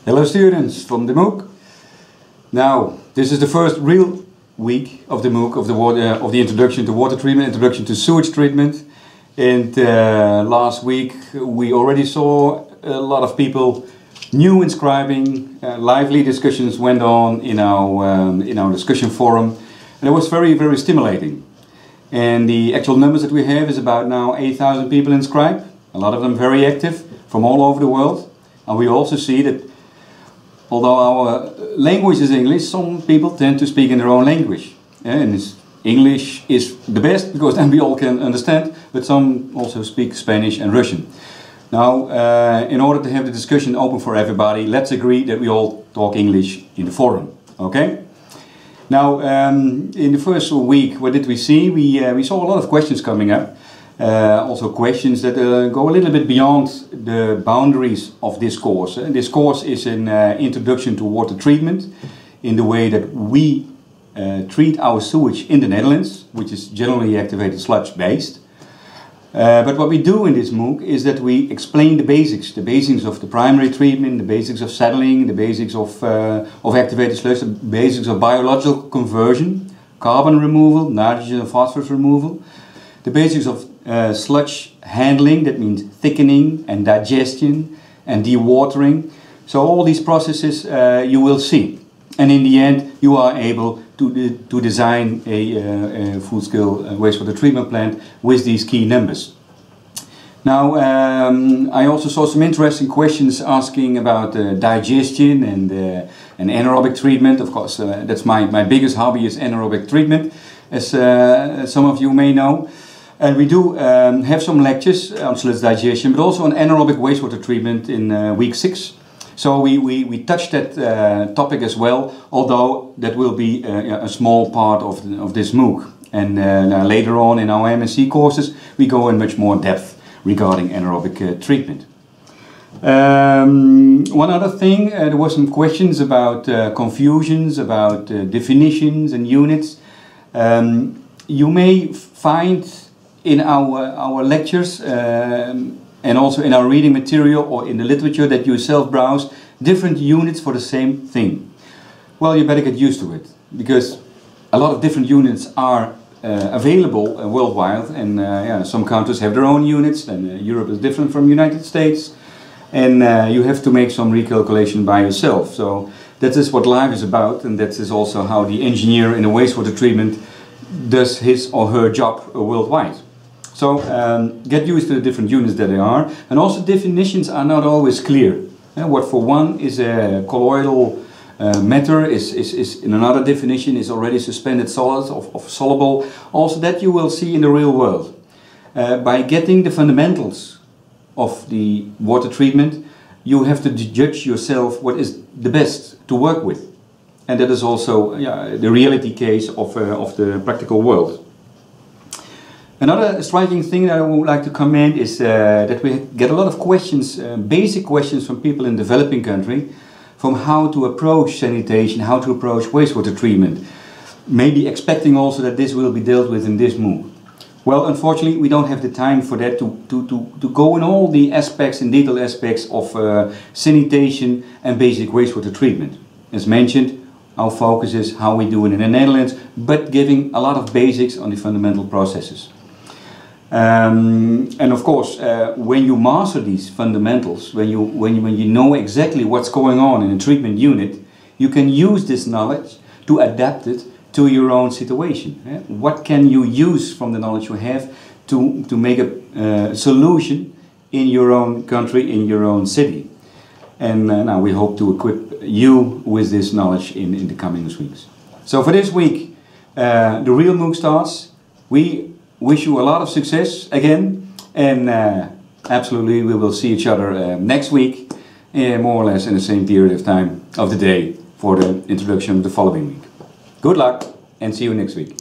Hello students from the MOOC. Now, this is the first real week of the MOOC of the introduction to water treatment, introduction to sewage treatment. And last week we already saw a lot of people new inscribing. Lively discussions went on in our discussion forum, and it was very stimulating. And the actual numbers that we have is about now 8,000 people inscribed. A lot of them very active from all over the world. And we also see that although our language is English, some people tend to speak in their own language. And English is the best because then we all can understand, but some also speak Spanish and Russian. Now, in order to have the discussion open for everybody, let's agree that we all talk English in the forum, okay? Now, in the first week, what did we see? We saw a lot of questions coming up. Also questions that go a little bit beyond the boundaries of this course. This course is an introduction to water treatment in the way that we treat our sewage in the Netherlands, which is generally activated sludge based. But what we do in this MOOC is that we explain the basics of the primary treatment, the basics of settling, the basics of activated sludge, the basics of biological conversion, carbon removal, nitrogen and phosphorus removal, the basics of sludge handling, that means thickening and digestion and dewatering. So all these processes you will see, and in the end you are able to design a full-scale wastewater treatment plant with these key numbers. Now I also saw some interesting questions asking about digestion and anaerobic treatment. Of course that's my biggest hobby is anaerobic treatment, as some of you may know. And we do have some lectures on sludge digestion, but also on anaerobic wastewater treatment in week 6. So we touched that topic as well, although that will be a small part of this MOOC. And later on in our MSc courses, we go in much more depth regarding anaerobic treatment. One other thing, there were some questions about confusions, about definitions and units. You may find in our lectures and also in our reading material or in the literature that you self-browse different units for the same thing. Well, you better get used to it, because a lot of different units are available worldwide, and yeah, some countries have their own units, and Europe is different from the United States, and you have to make some recalculation by yourself. So that is what life is about, and that is also how the engineer in a wastewater treatment does his or her job worldwide. So get used to the different units that there are, and also definitions are not always clear. What for one is a colloidal matter is in another definition is already suspended solids of soluble. Also that you will see in the real world. By getting the fundamentals of the water treatment, you have to judge yourself what is the best to work with. And that is also the reality case of the practical world. Another striking thing that I would like to comment is that we get a lot of questions, basic questions from people in developing countries, from how to approach sanitation, how to approach wastewater treatment. Maybe expecting also that this will be dealt with in this MOOC. Well, unfortunately we don't have the time for that to go in all the aspects and detailed aspects of sanitation and basic wastewater treatment. As mentioned, our focus is how we do it in the Netherlands, but giving a lot of basics on the fundamental processes. And of course, when you master these fundamentals, when you know exactly what's going on in a treatment unit, you can use this knowledge to adapt it to your own situation. What can you use from the knowledge you have to make a solution in your own country, in your own city? And now we hope to equip you with this knowledge in the coming weeks. So for this week, the real MOOC starts. We wish you a lot of success again, and absolutely we will see each other next week, more or less in the same period of time of the day for the introduction of the following week. Good luck and see you next week.